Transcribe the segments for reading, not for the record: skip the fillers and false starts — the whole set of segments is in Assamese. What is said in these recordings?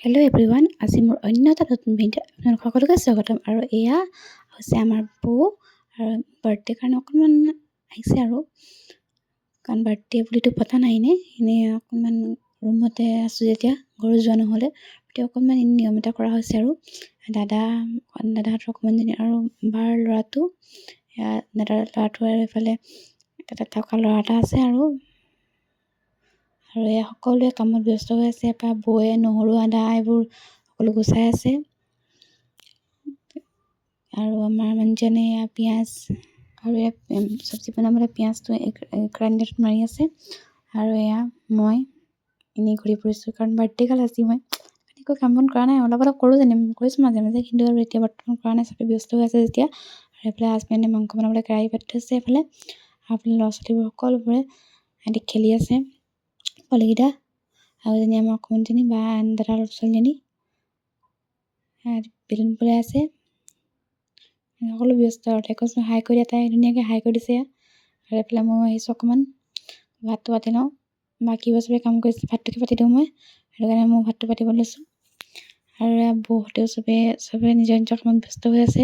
হেল্ল' এভৰিৱান, আজি মোৰ অন্য এটা নতুন ভিডিঅ' আপোনালোক সকলোকে স্বাগতম। আৰু এয়া হৈছে আমাৰ বৌ আৰু বাৰ্থডে কাৰণে অকণমান আহিছে আৰু কাৰণ বাৰ্থডে বুলিতো পতা নাই এনেই অকণমান ৰুমতে আছোঁ যেতিয়া ঘৰো যোৱা নহ'লে তেতিয়া অকণমান নিয়ম এটা কৰা হৈছে আৰু দাদাহঁতৰ অকণমানজনী আৰু বাৰ ল'ৰাটো দাদাৰ ল'ৰাটো আৰু এইফালে তাতে থকা ল'ৰা এটা আছে আৰু এয়া সকলোৱে কামত ব্যস্ত হৈ আছে। বৌয়ে নহৰু আদা এইবোৰ সকলো গুচাই আছে আৰু আমাৰ মানুহজনে পিঁয়াজ আৰু চব্জি বনাবলৈ পিঁয়াজটো গ্ৰাইণ্ডাৰত মাৰি আছে। আৰু এয়া মই এনেই ঘূৰি ফুৰিছোঁ কাৰণ বাৰ্থডে গাল আজি মই এনেকৈ কাম বন কৰা নাই, অলপ কৰোঁ কৰিছোঁ মাজে মাজে, কিন্তু আৰু এতিয়া বৰ্তমান কৰা নাই, চবেই ব্যস্ত হৈ আছে যেতিয়া। আৰু এইফালে হাজবেণ্ডে মাংস বনাবলৈ কেৰাহী পাতি থৈছে এইফালে, আৰু এইফালে ল'ৰা ছোৱালীবোৰ সকলোবোৰে সিহঁতি খেলি আছে পোৱালীকেইটা। আৰু এজনী আমাৰ অকণমানজনী বা দাদাৰ ছোৱালীজনী বেলুন ফুলাই আছে। সকলো ব্যস্ত আৰু তাই কৈছোঁ হাই কৰি দিয়া, তাই ধুনীয়াকৈ হাই কৰি দিছে। আৰু এইফালে মই আহিছোঁ অকণমান ভাতটো পাতি লওঁ, বাকীবোৰ চবেই কাম কৰিছে, ভাতটোকে পাতি দিওঁ মই, সেইটো কাৰণে মই ভাতটো পাতিব লৈছোঁ। আৰু বৌহঁতেও চবেই নিজৰ নিজৰ কামত ব্যস্ত হৈ আছে।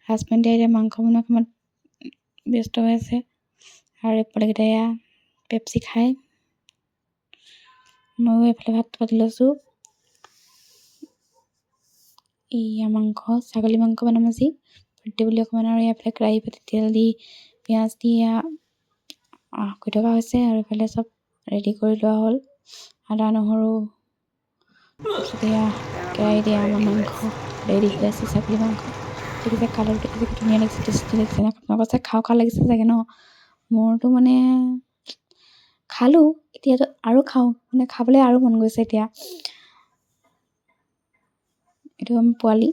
হাজবেণ্ডে এতিয়া মাংস বনোৱা কামত ব্যস্ত হৈ আছে। আৰু পোৱালীকেইটাই এয়া পেপচি খায়, ময়ো এইফালে ভাতটো পাতি লৈছোঁ। এয়া মাংস, ছাগলী মাংস বনাম আজি বাৰ্থডে বুলি অকণমান। আৰু এইফালে কেৰাহী পাতি তেল দি পিঁয়াজ দি কৰি থকা হৈছে। আৰু এইফালে চব ৰেডি কৰি লোৱা হ'ল, আদা নহৰু, তাৰপিছত এয়া কেৰাহীত আমাৰ মাংস ৰেডি হৈ আছে, ছাগলী মাংস দেখিছে, কালাৰটো দেখিছে কি ধুনীয়া লাগিছে, টেষ্টি লাগিছে ন। আপোনালোকৰ চাগে খাওঁ লাগিছে চাগে ন। মোৰতো খালোঁ, এতিয়াতো আৰু খাওঁ, খাবলৈ আৰু মন গৈছে এতিয়া। এইটো আমাৰ পোৱালি,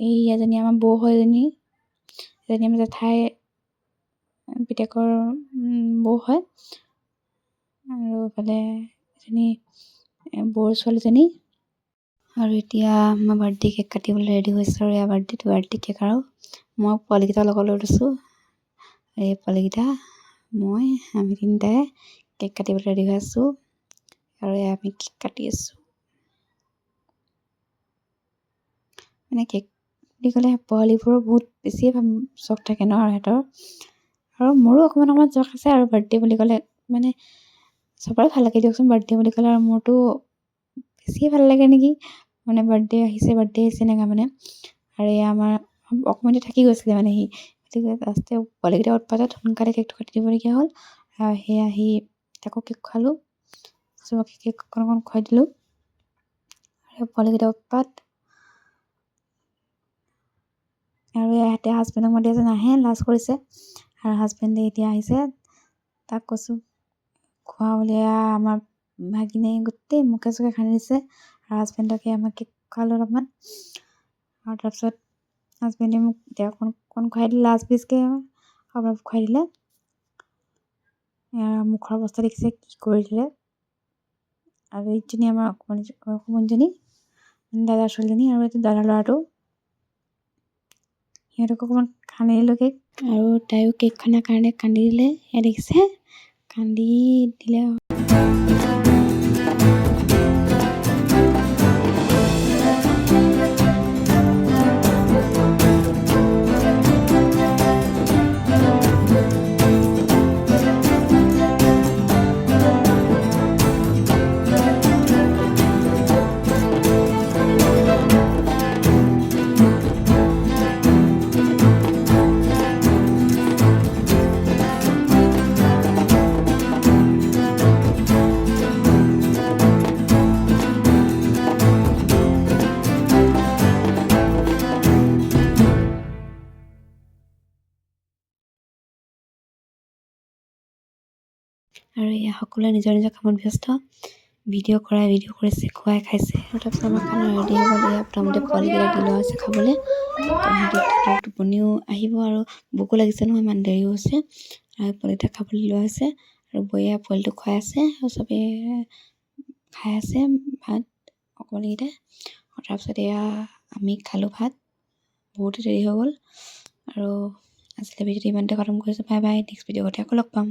এই এজনী আমাৰ বৌ হয়, এজনী আমাৰ জেঠাই পিতেকৰ বৌ হয়। আৰু এইফালে এজনী বৌৰ ছোৱালীজনী। আৰু এতিয়া মই বাৰ্থডে কেক কাটিবলৈ ৰেডি হৈছোঁ। আৰু এয়া বাৰ্থডে কেক, আৰু মই পোৱালীকেইটাৰ লগত লৈ লৈছোঁ। এই পোৱালীকেইটা আমি তিনিটাই কেক কাটিবলৈ ৰেডি হৈ আছোঁ। আৰু এয়া আমি কেক কাটি আছোঁ। কেক বুলি ক'লে পোৱালীবোৰৰ বহুত বেছিয়ে চখ থাকে ন সিহঁতৰ, আৰু মোৰো অকণমান চখ আছে। আৰু বাৰ্থডে বুলি ক'লে চবৰে ভাল লাগে দিয়কচোন বাৰ্থডে বুলি ক'লে, আৰু মোৰতো বেছিয়ে ভাল লাগে নেকি, বাৰ্থডে আহিছে এনেকুৱা আৰু এয়া আমাৰ অকণমানি থাকি গৈছিলে সি, গতিকে লাষ্টে পোৱালীকেইটা উৎপাতত সোনকালে কেকটো কাটি দিবলগীয়া হ'ল। আৰু সেয়া আহি তাকো কেক খোৱালোঁ, চবকে কেক অকণ খুৱাই দিলোঁ। আৰু পোৱালীকেইটা উৎপাত। আৰু ইয়াতে হাজবেণ্ডক মাতি আছে, নাহে, লাজ কৰিছে। আৰু হাজবেণ্ডে এতিয়া আহিছে, তাক কৈছোঁ খোৱা বুলি। আমাৰ ভাগিনে গোটেই মুখে চুখে সানি দিছে। আৰু হাজবেণ্ডকে আমাক কেক খোৱালোঁ অলপমান। আৰু তাৰপিছত হাজবেণ্ডে মোক এতিয়া অকণ খুৱাই দিলে, লাজ পিচকৈ অলপ খুৱাই দিলে। মুখৰ অৱস্থা দেখিছে কি কৰি দিলে। আৰু এইজনী আমাৰ অকণমানজনী দাদাৰ ছোৱালীজনী, আৰু এইটো দাদাৰ ল'ৰাটো, সিহঁতক অকণমান সানি দিলোঁ কেক। আৰু তাইও কেক খনাৰ কাৰণে কান্দি দিলে, সেয়া দেখিছে, কান্দি দিলে। আৰু এয়া সকলোৱে নিজৰ নিজৰ কামত ব্যস্ত, ভিডিঅ' কৰিছে, খুৱাই খাইছে। আৰু তাৰপিছত আমাৰ খানা ৰেডি হৈ গ'ল। এয়া প্ৰথমতে পোৱালীকেইটাক দি লোৱা হৈছে খাবলৈ, সিহঁতৰ টোপনিও আহিব আৰু ভোকো লাগিছে নহয়, ইমান দেৰিও হৈছে। আৰু পোৱালীকেইটাক খাবলৈ লোৱা হৈছে, আৰু বৌয়ে পোৱালীটোক খুৱাই আছে, আৰু চবেই খাই আছে ভাত পোৱালীকেইটাই। আৰু তাৰপিছত এয়া আমি খালোঁ ভাত, বহুতো দেৰি হৈ গ'ল। আৰু আজিলৈ ভিডিঅ'টো ইমানতে খতম কৰিছোঁ। বাই বাই, নেক্সট ভিডিঅ'তে আকৌ লগ পাম।